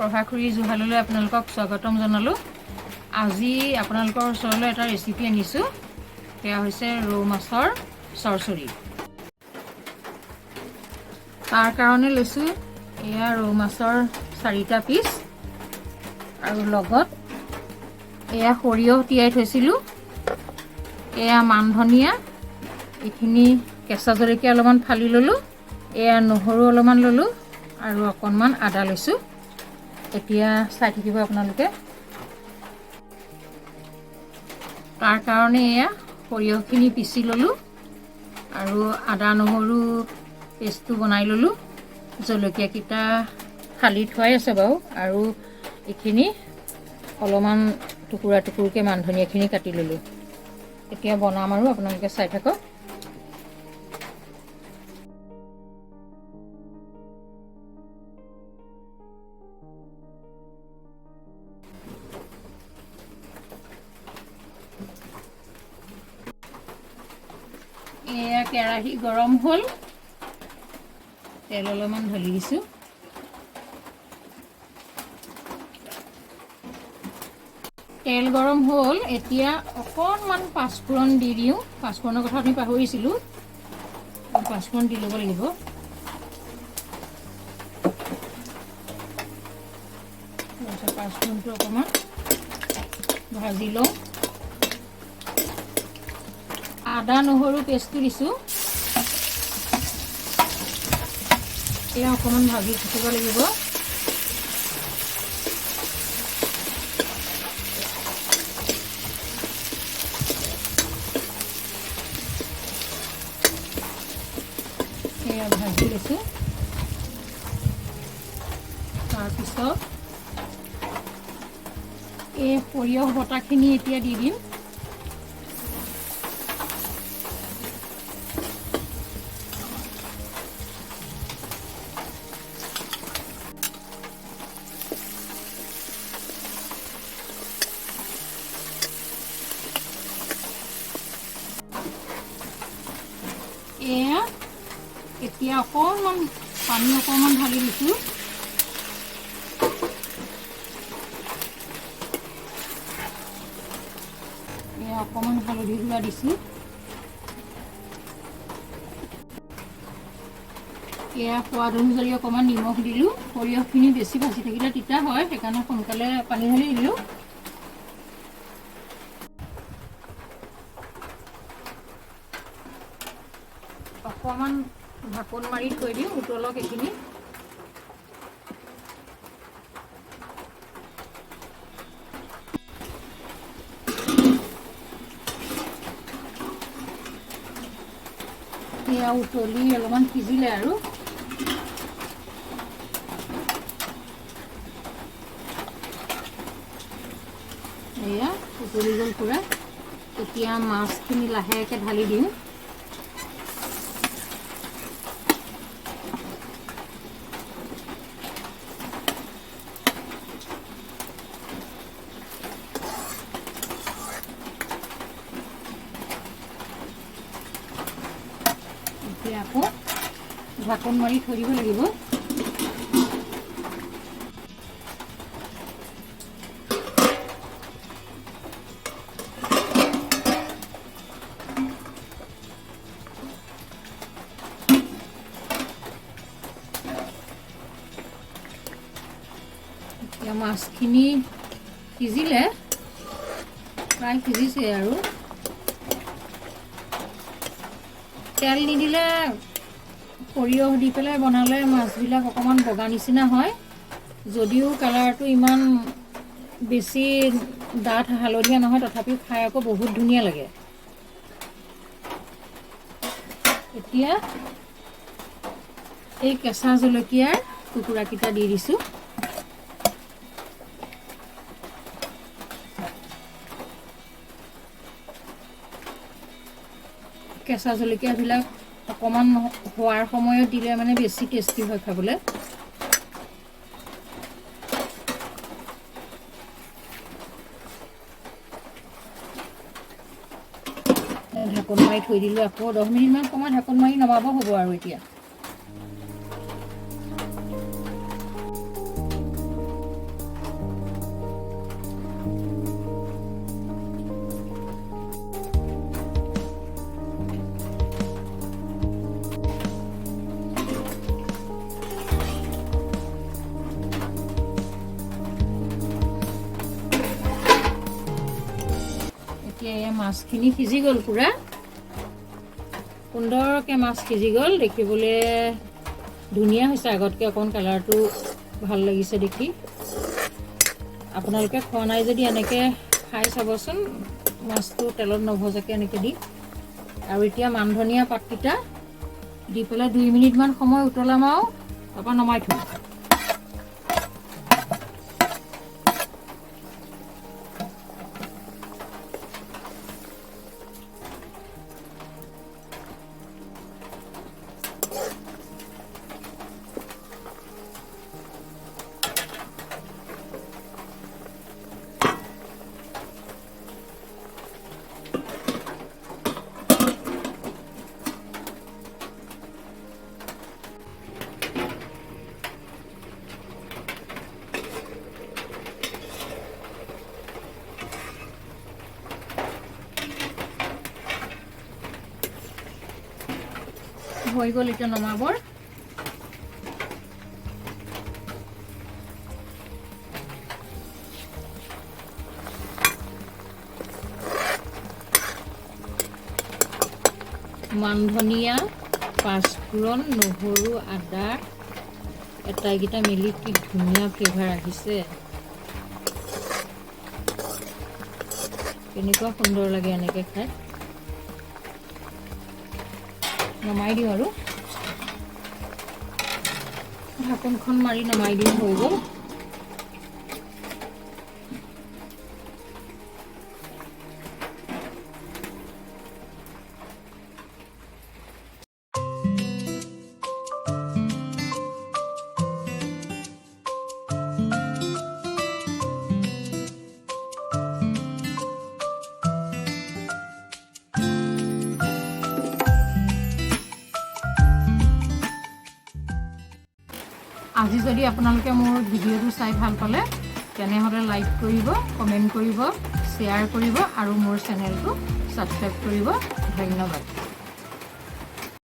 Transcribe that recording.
প্ৰভাখুৰী জুহাললৈ আপোনালোকক স্বাগতম জনালোঁ। আজি আপোনালোকৰ ওচৰলৈ এটা ৰেচিপি আনিছোঁ। সেয়া হৈছে ৰৌ মাছৰ চৰচৰি। তাৰ কাৰণে লৈছোঁ এয়া ৰৌ মাছৰ 4টা পিচ আৰু লগত এয়া সৰিয়হ তিয়াই থৈছিলোঁ, এয়া মান ধনিয়া, এইখিনি কেঁচা জলকীয়া অলপমান ফালি ল'লোঁ, এয়া নহৰু অলপমান ল'লোঁ আৰু অকণমান আদা লৈছোঁ। এতিয়া চাই থাকিব আপোনালোকে। তাৰ কাৰণে এয়া সৰিয়হখিনি পিচি ল'লোঁ আৰু আদা নহৰু পেষ্টটো বনাই ল'লোঁ। জলকীয়াকেইটা ফালি থোৱাই আছে বাৰু, আৰু এইখিনি অলপমান টুকুৰা টুকুৰকৈ মান ধনিয়াখিনি কাটি ল'লোঁ। এতিয়া বনাম আৰু আপোনালোকে চাই থাকক। এয়া কেৰাহী গৰম হ'ল, তেল অলপমান ঢালি দিছোঁ। তেল গৰম হ'ল, এতিয়া অকণমান পাঁচফোৰণ দি দিওঁ। পাঁচফোৰণৰ কথা আমি পাহৰিছিলোঁ, পাঁচফোৰণ দি ল'ব লাগিব। তাৰপিছত পাঁচফোৰণটো অকণমান ভাজি লওঁ। আদা নহৰু পেষ্টটো দিছোঁ, এয়া অকণমান ভাজি থাকিব লাগিব। এয়া ভাজি লৈছোঁ। তাৰপিছত এই সৰিয়হ বটাখিনি এতিয়া দি দিম। এয়া এতিয়া অকণমান পানী অকণমান ঢালি দিছোঁ। এয়া অকণমান হালধি গুড়া দিছোঁ। এয়া সোৱাদ অনুযায়ী অকণমান নিমখ দিলোঁ। সৰিয়হখিনি বেছি ভাজি থাকিলে তিতা হয়, সেইকাৰণে সোনকালে পানী ঢালি দিলোঁ। অকণমান ঢাকোন মাৰি থৈ দিওঁ, উতলক এইখিনি। এয়া উতলি অলপমান সিজিলে আৰু এয়া উতলি গ'ল পূৰা। এতিয়া মাছখিনি লাহেকৈ ঢালি দিওঁ। এতিয়া আকৌ ঢাকোন মাৰি থৈ দিব লাগিব। এতিয়া মাছখিনি সিজিলে, প্ৰায় সিজিছে আৰু। তেল নিদিলে সৰিয়হ দি পেলাই বনালে মাছবিলাক অকণমান বগা নিচিনা হয়, যদিও কালাৰটো ইমান বেছি ডাঠ হালধীয়া নহয়, তথাপিও খাই আকৌ বহুত ধুনীয়া লাগে। এতিয়া এই কেঁচা জলকীয়াৰ টুকুৰাকেইটা দি দিছোঁ। কেঁচা জলকীয়াবিলাক অকণমান হোৱাৰ সময়ত দিলে মানে বেছি টেষ্টি হয় খাবলৈ। ঢাকোন মাৰি থৈ দিলোঁ। আকৌ 10 মিনিটমান সময় ঢাকোন মাৰি নমাব হ'ব আৰু এতিয়া। মাছখিনি সিজি গ'ল পুৰা সুন্দৰকৈ মাছ সিজি গ'ল দেখিবলৈ ধুনীয়া হৈছে আগতকৈ অকণ কালাৰটো ভাল লাগিছে দেখি আপোনালোকে খোৱা নাই যদি এনেকৈ খাই চাবচোন মাছটো তেলত নভজাকৈ এনেকৈ দি আৰু এতিয়া মান ধনিয়া পাতকেইটা দি পেলাই 2 মিনিটমান সময় উতলাম আৰু তাৰপৰা নমাই থ'ম হৈ গ'ল এতিয়া নমাবৰ মান ধনিয়া পাঁচফোৰণ নহৰু আদা এটাইকেইটা মিলি কি ধুনীয়া ফ্লেভাৰ আহিছে কেনেকুৱা সুন্দৰ লাগে এনেকৈ খাই নমাই দিওঁ আৰু ঢাকনখন মাৰি নমাই দিওঁ হৈ গ'ল আজি যদি আপোনালোকে মোৰ ভিডিঅ'টো চাই ভাল পালে তেনেহ'লে লাইক কৰিব কমেণ্ট কৰিব শ্বেয়াৰ কৰিব আৰু মোৰ চেনেলটো ছাবস্ক্ৰাইব কৰিব ধন্যবাদ